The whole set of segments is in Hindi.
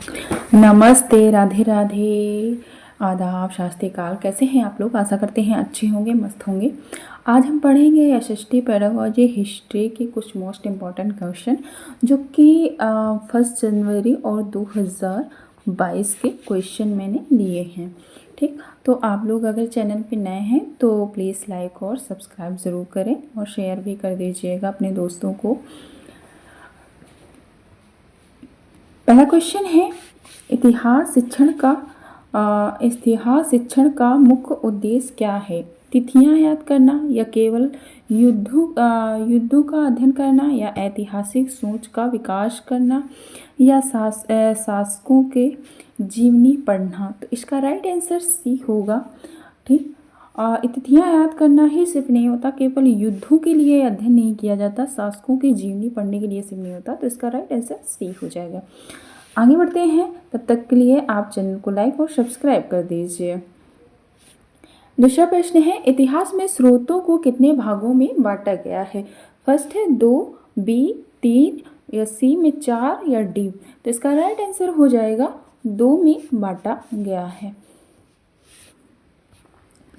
नमस्ते, राधे राधे, आदाब, शास्त्री काल। कैसे हैं आप लोग? आशा करते हैं अच्छे होंगे, मस्त होंगे। आज हम पढ़ेंगे एसएसटी पेडागोजी हिस्ट्री के कुछ मोस्ट इम्पॉर्टेंट क्वेश्चन जो कि 1 जनवरी और 2022 के क्वेश्चन मैंने लिए हैं। ठीक, तो आप लोग अगर चैनल पे नए हैं तो प्लीज़ लाइक और सब्सक्राइब ज़रूर करें और शेयर भी कर दीजिएगा अपने दोस्तों को। पहला क्वेश्चन है, इतिहास शिक्षण का मुख्य उद्देश्य क्या है? तिथियां याद करना, या केवल युद्धों का अध्ययन करना, या ऐतिहासिक सोच का विकास करना, या शासकों के जीवनी पढ़ना? तो इसका राइट आंसर सी होगा। ठीक, तिथियां याद करना ही सिर्फ नहीं होता, केवल युद्धों के लिए अध्ययन नहीं किया जाता, शासकों की जीवनी पढ़ने के लिए सिर्फ नहीं होता। तो इसका राइट आंसर सी हो जाएगा। आगे बढ़ते हैं, तब तक के लिए आप चैनल को लाइक और सब्सक्राइब कर दीजिए। दूसरा प्रश्न है, इतिहास में स्रोतों को कितने भागों में बांटा गया है? फर्स्ट है 2, बी 3, या सी में 4, या डी? तो इसका राइट आंसर हो जाएगा 2 में बांटा गया है।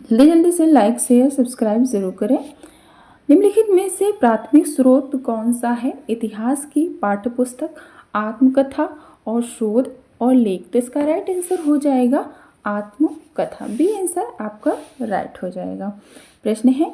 जल्दी जल्दी से लाइक शेयर सब्सक्राइब जरूर करें। निम्नलिखित में से प्राथमिक स्रोत कौन सा है? इतिहास की पाठ्यपुस्तक, आत्मकथा और शोध और लेख? तो इसका राइट आंसर हो जाएगा आत्मकथा। बी आंसर आपका राइट हो जाएगा। प्रश्न है,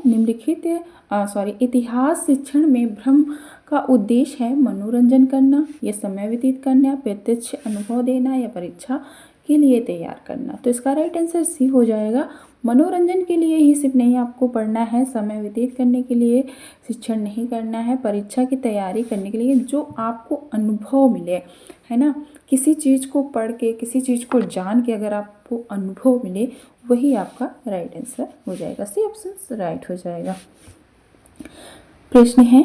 इतिहास शिक्षण में भ्रम का उद्देश्य है मनोरंजन करना, या समय व्यतीत करना, प्रत्यक्ष अनुभव देना, या परीक्षा के लिए तैयार करना? तो इसका राइट आंसर सी हो जाएगा। मनोरंजन के लिए ही सिर्फ नहीं आपको पढ़ना है, समय व्यतीत करने के लिए शिक्षण नहीं करना है, परीक्षा की तैयारी करने के लिए जो आपको अनुभव मिले, है ना। किसी चीज़ को पढ़ के, किसी चीज़ को जान के अगर आपको अनुभव मिले, वही आपका राइट आंसर हो जाएगा। सी ऑप्शन राइट हो जाएगा। प्रश्न है,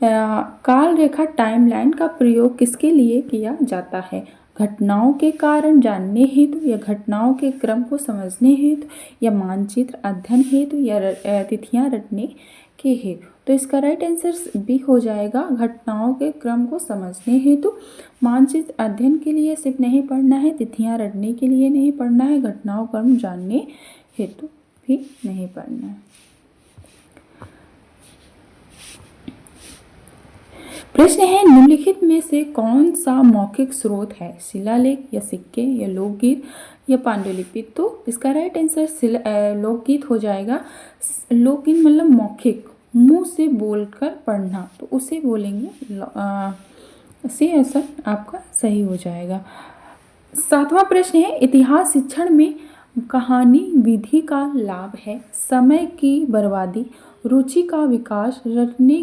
काल रेखा टाइमलाइन का प्रयोग किसके लिए किया जाता है? घटनाओं के कारण जानने हेतु, या घटनाओं के क्रम को समझने हेतु, या मानचित्र अध्ययन हेतु, या तिथियां रटने के हेतु? तो इसका राइट आंसर बी हो जाएगा, घटनाओं के क्रम को समझने हेतु। मानचित्र अध्ययन के लिए सिर्फ नहीं पढ़ना है, तिथियां रटने के लिए नहीं पढ़ना है, घटनाओं क्रम जानने हेतु भी नहीं पढ़ना है। प्रश्न है, निम्नलिखित में से कौन सा मौखिक स्रोत है? शिलालेख, या सिक्के, या लोकगीत, या पांडुलिपि? तो इसका राइट आंसर लोकगीत हो जाएगा। लोकगीत मतलब मौखिक, मुंह से बोलकर पढ़ना, तो उसे बोलेंगे सी आंसर आपका सही हो जाएगा। 7वां प्रश्न है, इतिहास शिक्षण में कहानी विधि का लाभ है? समय की बर्बादी, रुचि का विकास, रटने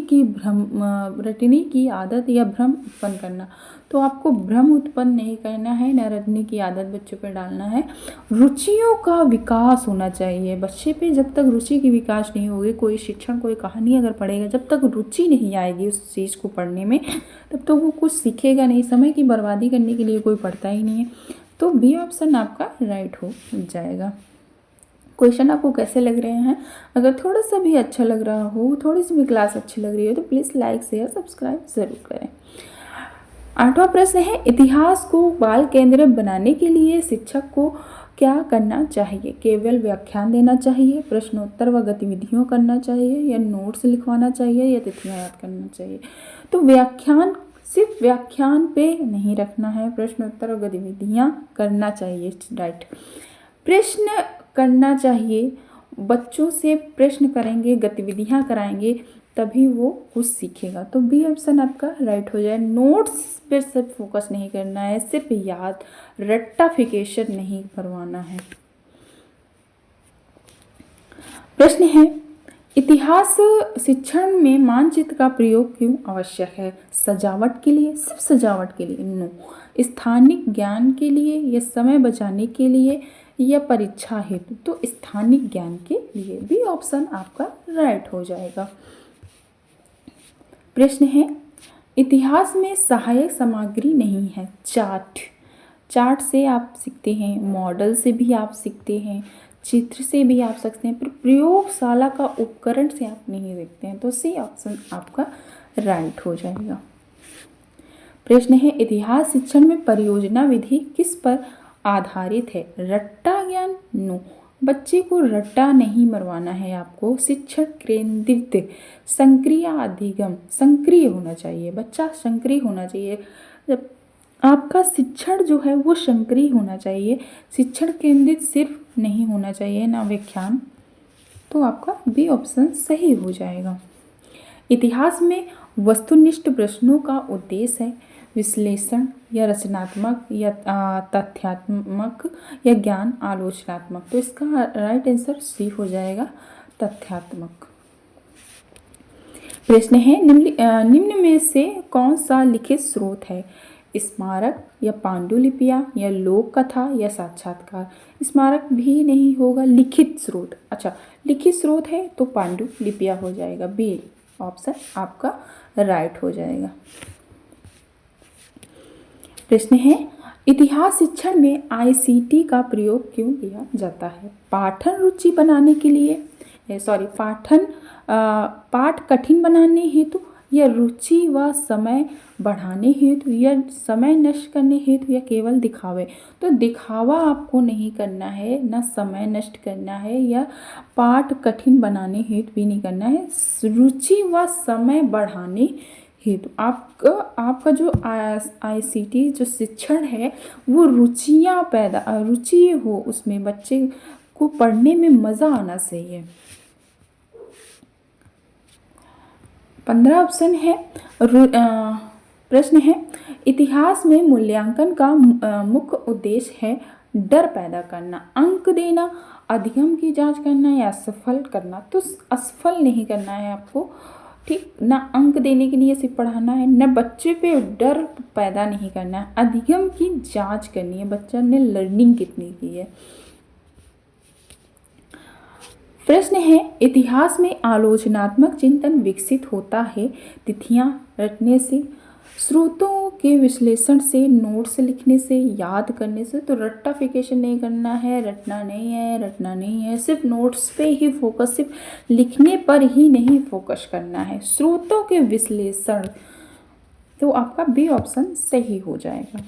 की आदत, या भ्रम उत्पन्न करना? तो आपको भ्रम उत्पन्न नहीं करना है, न रटने की आदत बच्चों पे डालना है। रुचियों का विकास होना चाहिए बच्चे पे। जब तक रुचि की विकास नहीं होगी, कोई शिक्षण, कोई कहानी अगर पढ़ेगा, जब तक रुचि नहीं आएगी उस चीज़ को पढ़ने में, तब तो वो कुछ सीखेगा नहीं। समय की बर्बादी करने के लिए कोई पढ़ता ही नहीं है। तो बी ऑप्शन आपका राइट हो जाएगा। क्वेश्चन आपको कैसे लग रहे हैं? अगर थोड़ा सा भी अच्छा लग रहा हो, थोड़ी सी भी क्लास अच्छी लग रही हो, तो प्लीज़ लाइक शेयर सब्सक्राइब ज़रूर करें। 8वां प्रश्न है, इतिहास को बाल केंद्रित बनाने के लिए शिक्षक को क्या करना चाहिए? केवल व्याख्यान देना चाहिए, प्रश्नोत्तर व गतिविधियों करना चाहिए, या नोट्स लिखवाना चाहिए, या तिथियां याद करना चाहिए? तो व्याख्यान सिर्फ व्याख्यान पे नहीं रखना है, प्रश्नोत्तर और गतिविधियां करना चाहिए। राइट, प्रश्न करना चाहिए, बच्चों से प्रश्न करेंगे, गतिविधियां कराएंगे, तभी वो कुछ सीखेगा। तो बी ऑप्शन आपका राइट हो जाए। नोट्स पर सिर्फ फोकस नहीं करना है, सिर्फ याद, रट्टाफिकेशन नहीं करवाना है। प्रश्न है, इतिहास शिक्षण में मानचित्र का प्रयोग क्यों आवश्यक है? सजावट के लिए? सिर्फ सजावट के लिए? नो। स्थानिक ज्ञान के लिए, या समय बचाने के लिए, या परीक्षा हेतु? तो स्थानिक ज्ञान के लिए। बी ऑप्शन आपका राइट हो जाएगा। प्रश्न है, इतिहास में सहायक सामग्री नहीं है? चार्ट से आप सीखते हैं, मॉडल से भी आप सीखते हैं, चित्र से भी आप सकते हैं, पर प्रयोगशाला का उपकरण से आप नहीं देखते हैं। तो सी ऑप्शन आपका राइट हो जाएगा। प्रश्न है इतिहास शिक्षण में परियोजना विधि किस पर आधारित है? रट्टा ज्ञान? नो, बच्चे को रट्टा नहीं मरवाना है आपको। शिक्षण केंद्रित, सक्रिय अधिगम, सक्रिय होना चाहिए, बच्चा सक्रिय होना चाहिए। जब आपका शिक्षण जो है वो सक्रिय होना चाहिए, शिक्षण केंद्रित सिर्फ नहीं होना चाहिए, ना व्याख्यान। तो आपका बी ऑप्शन सही हो जाएगा। इतिहास में वस्तुनिष्ठ प्रश्नों का उद्देश्य है विश्लेषण या रचनात्मक या तथ्यात्मक या ज्ञान आलोचनात्मक। तो इसका राइट आंसर सी हो जाएगा, तथ्यात्मक। प्रश्न है निम्न में से कौन सा लिखित स्रोत है? स्मारक या पांडुलिपियां या लोक कथा या साक्षात्कार? स्मारक भी नहीं होगा, लिखित स्रोत। अच्छा, लिखित स्रोत है तो पांडुलिपियां हो जाएगा, बी ऑप्शन आपका राइट हो जाएगा। प्रश्न है इतिहास शिक्षण में आईसीटी का प्रयोग क्यों किया जाता है? पाठन रुचि बनाने के लिए, पाठ कठिन बनाने हेतु, या रुचि व समय बढ़ाने हेतु, या समय नष्ट करने हेतु, या केवल दिखावे? तो दिखावा आपको नहीं करना है, ना समय नष्ट करना है, या पाठ कठिन बनाने हेतु भी नहीं करना है, रुचि व समय बढ़ाने हेतु। आपका जो आईसीटी जो शिक्षण है वो रुचि हो, उसमें बच्चे को पढ़ने में मज़ा आना चाहिए। 15 ऑप्शन है। प्रश्न है इतिहास में मूल्यांकन का मुख्य उद्देश्य है डर पैदा करना, अंक देना, अधिगम की जांच करना, या असफल करना? तो असफल नहीं करना है आपको, ठीक ना, अंक देने के लिए सिर्फ पढ़ाना है, न बच्चे पे डर पैदा नहीं करना है, अधिगम की जांच करनी है, बच्चा ने लर्निंग कितनी की है। प्रश्न है इतिहास में आलोचनात्मक चिंतन विकसित होता है तिथियां रटने से, स्रोतों के विश्लेषण से, नोट्स लिखने से, याद करने से? तो रट्टाफिकेशन नहीं करना है, रटना नहीं है, सिर्फ नोट्स पे ही फोकस, सिर्फ लिखने पर ही नहीं फोकस करना है, स्रोतों के विश्लेषण। तो आपका बी ऑप्शन सही हो जाएगा।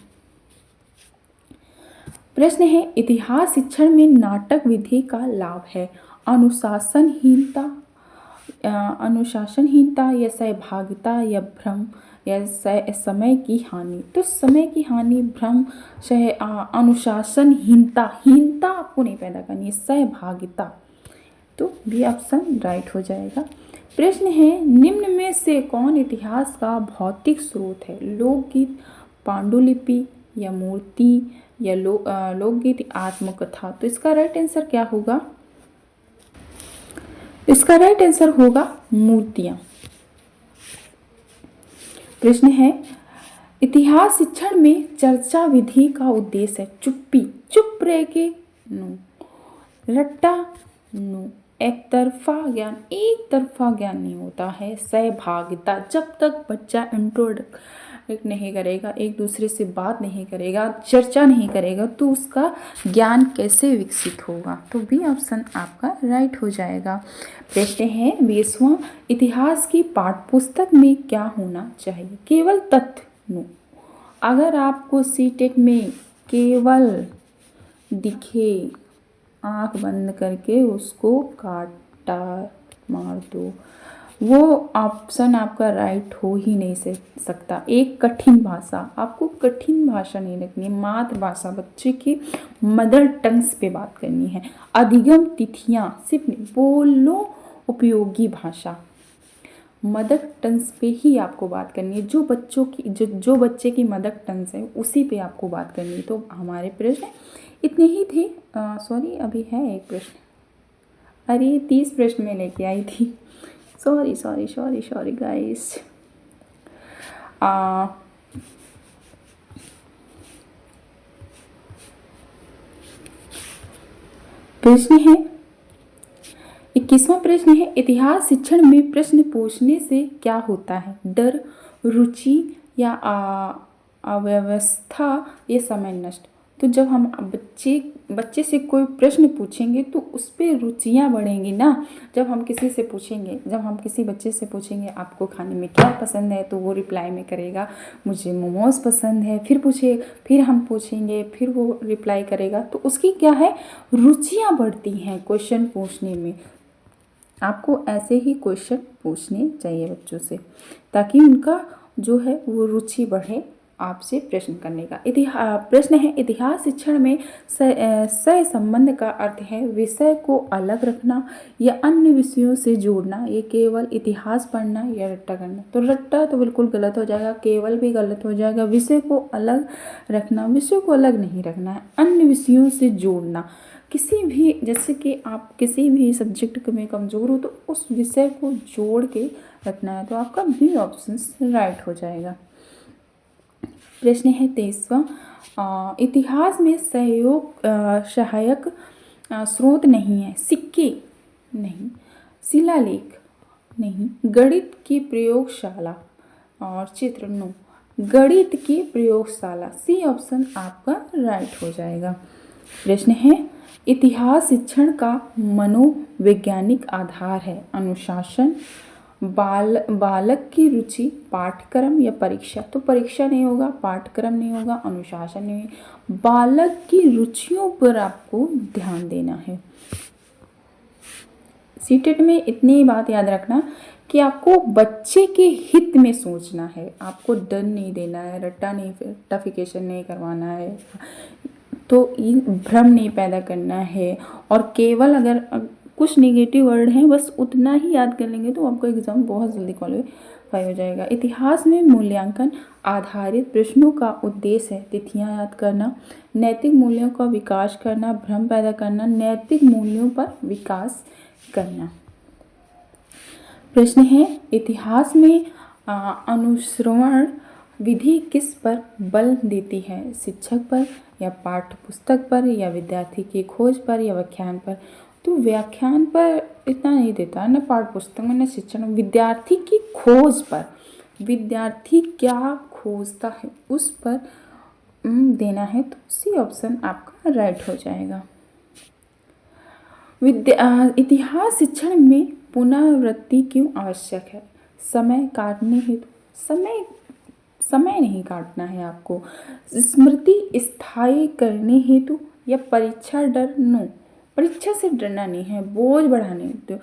प्रश्न है इतिहास शिक्षण में नाटक विधि का लाभ है? अनुशासनहीनता या सहभागिता या भ्रम या समय की हानि? तो समय की हानि, भ्रम, अनुशासनहीनता आपको नहीं पैदा करनी है, सहभागिता। तो बी ऑप्शन राइट हो जाएगा। प्रश्न है निम्न में से कौन इतिहास का भौतिक स्रोत है? लोकगीत, पांडुलिपि, या मूर्ति, या लोकगीत, आत्मकथा? तो इसका राइट आंसर क्या होगा? इसका राइट आंसर होगा मूर्तियां। प्रश्न है इतिहास शिक्षण में चर्चा विधि का उद्देश्य है चुप रह के? नो, रट्टा? नो, एक तरफा ज्ञान नहीं होता है, सहभागिता। जब तक बच्चा इंट्रोडक्ट नहीं करेगा, एक दूसरे से बात नहीं करेगा, चर्चा नहीं करेगा, तो उसका ज्ञान कैसे विकसित होगा? तो बी ऑप्शन आपका राइट हो जाएगा। प्रश्न है 20वां इतिहास की पाठ्यपुस्तक में क्या होना चाहिए? केवल तथ्य? नो, अगर आपको सीटेट में केवल दिखे, आंख बंद करके उसको काटा मार दो, वो ऑप्शन आपका राइट हो ही नहीं सकता। एक कठिन भाषा, आपको कठिन भाषा नहीं रखनी है, मातृभाषा, बच्चे की मदर टंग्स पे बात करनी है। अधिगम तिथियां सिर्फ बोलो, उपयोगी भाषा, मदर टंग्स पे ही आपको बात करनी है। जो बच्चे की मदर टंग्स है उसी पे आपको बात करनी है। तो हमारे प्रश्न इतने ही थे। सॉरी, अभी है एक प्रश्न। अरे 30 प्रश्न में लेके आई थी। Sorry guys. प्रश्न है 21वां प्रश्न है इतिहास शिक्षण में प्रश्न पूछने से क्या होता है? डर, रुचि, या अव्यवस्था, या समय नष्ट? तो जब हम बच्चे से कोई प्रश्न पूछेंगे तो उस पर रुचियाँ बढ़ेंगी ना। जब हम किसी बच्चे से पूछेंगे आपको खाने में क्या पसंद है, तो वो रिप्लाई में करेगा मुझे मोमोज़ पसंद है। फिर हम पूछेंगे, फिर वो रिप्लाई करेगा, तो उसकी क्या है, रुचियाँ बढ़ती हैं क्वेश्चन पूछने में। आपको ऐसे ही क्वेश्चन पूछने चाहिए बच्चों से, ताकि उनका जो है वो रुचि बढ़े आपसे प्रश्न करने का। प्रश्न है, इतिहास शिक्षण में सह संबंध का अर्थ है विषय को अलग रखना या अन्य विषयों से जोड़ना। ये केवल इतिहास पढ़ना या रट्टा करना, तो रट्टा तो बिल्कुल गलत हो जाएगा, केवल भी गलत हो जाएगा। विषय को अलग रखना, विषय को अलग नहीं रखना है, अन्य विषयों से जोड़ना। किसी भी, जैसे कि आप किसी भी सब्जेक्ट में कमज़ोर हो तो उस विषय को जोड़ के रखना है, तो आपका बी ऑप्शन राइट हो जाएगा। प्रश्न है 23वां, इतिहास में सहायक स्रोत नहीं है। सिक्के नहीं, शिलालेख नहीं, गणित की प्रयोगशाला और चित्र नो, गणित की प्रयोगशाला। सी ऑप्शन आपका राइट हो जाएगा। प्रश्न है, इतिहास शिक्षण का मनोवैज्ञानिक आधार है। अनुशासन, बालक की रुचि, पाठ्यक्रम या परीक्षा। तो परीक्षा नहीं होगा, पाठ्यक्रम नहीं होगा, अनुशासन नहीं, बालक की रुचियों पर आपको ध्यान देना है। सीटेट में इतनी बात याद रखना कि आपको बच्चे के हित में सोचना है, आपको डर नहीं देना है, रट्टाफिकेशन नहीं करवाना है, तो भ्रम नहीं पैदा करना है। और केवल अगर कुछ नेगेटिव वर्ड हैं बस उतना ही याद कर लेंगे तो आपका एग्ज़ाम बहुत जल्दी क्वालिफाई हो जाएगा। इतिहास में मूल्यांकन आधारित प्रश्नों का उद्देश्य है तिथियां याद करना, नैतिक मूल्यों का विकास करना, भ्रम पैदा करना, नैतिक मूल्यों पर विकास करना। प्रश्न है, इतिहास में अनुश्रवण विधि किस पर बल देती है। शिक्षक पर या पाठ्य पुस्तक पर या विद्यार्थी की खोज पर या व्याख्यान पर। तो व्याख्यान पर इतना नहीं देता है, न पाठ्य पुस्तक में न शिक्षण, विद्यार्थी की खोज पर, विद्यार्थी क्या खोजता है उस पर देना है, तो सी ऑप्शन आपका राइट हो जाएगा। इतिहास शिक्षण में पुनरावृत्ति क्यों आवश्यक है। समय काटने हेतु, समय नहीं काटना है आपको, स्मृति स्थायी करने हेतु या परीक्षा डर। नो, परीक्षा से डरना नहीं है, बोझ बढ़ाने हेतु।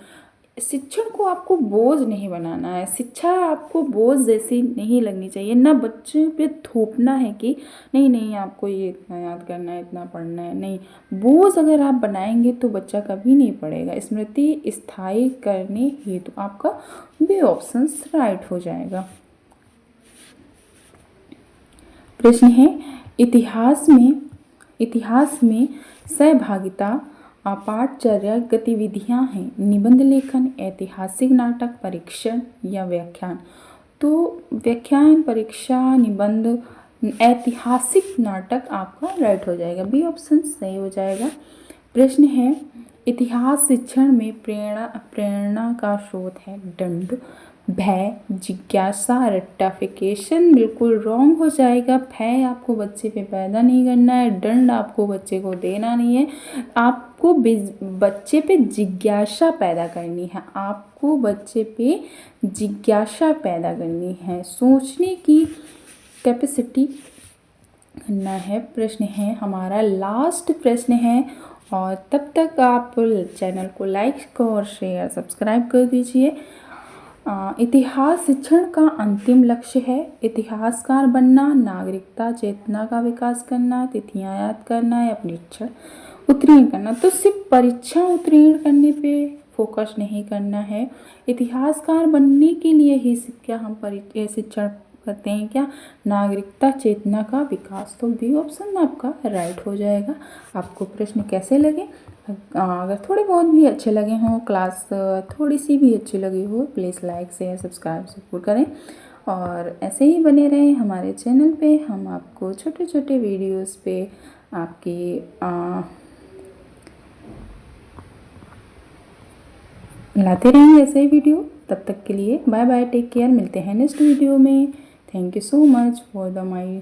शिक्षण को आपको बोझ नहीं बनाना है, शिक्षा आपको बोझ जैसी नहीं लगनी चाहिए, ना बच्चे पे थोपना है कि नहीं आपको ये इतना याद करना है, इतना पढ़ना है। नहीं, बोझ अगर आप बनाएंगे तो बच्चा कभी नहीं पढ़ेगा। स्मृति स्थायी करने हेतु आपका बी ऑप्शन राइट हो जाएगा। प्रश्न है, इतिहास में सहभागिता पाठचर्या गतिविधियां हैं। निबंध लेखन, ऐतिहासिक नाटक, परीक्षण या व्याख्यान। तो व्याख्यान, परीक्षा, निबंध, ऐतिहासिक नाटक आपका राइट हो जाएगा, बी ऑप्शन सही हो जाएगा। प्रश्न है, इतिहास शिक्षण में प्रेरणा का स्रोत है। दंड, भय, जिज्ञासा, रट्टाफिकेशन बिल्कुल रॉन्ग हो जाएगा। भय आपको बच्चे पे पैदा नहीं करना है, दंड आपको बच्चे को देना नहीं है, आपको बच्चे पे जिज्ञासा पैदा करनी है, आपको बच्चे पे जिज्ञासा पैदा करनी है, सोचने की कैपेसिटी करना है। प्रश्न है हमारा लास्ट प्रश्न है, और तब तक आप चैनल को लाइक और शेयर सब्सक्राइब कर दीजिए। इतिहास शिक्षण का अंतिम लक्ष्य है इतिहासकार बनना, नागरिकता चेतना का विकास करना, तिथियां याद करना या परीक्षा उत्तीर्ण करना। तो सिर्फ परीक्षा उत्तीर्ण करने पे फोकस नहीं करना है, इतिहासकार बनने के लिए ही क्या हम शिक्षण करते हैं, क्या नागरिकता चेतना का विकास। तो बी ऑप्शन आपका राइट हो जाएगा। आपको प्रश्न कैसे लगे, अगर थोड़े बहुत भी अच्छे लगे हों, क्लास थोड़ी सी भी अच्छी लगी हो, प्लीज़ लाइक शेयर सब्सक्राइब ज़रूर करें, और ऐसे ही बने रहें हमारे चैनल पे। हम आपको छोटे छोटे वीडियोस पे आपकी लाते रहेंगे ऐसे ही वीडियो। तब तक के लिए बाय बाय, टेक केयर, मिलते हैं नेक्स्ट वीडियो में। Thank you so much for my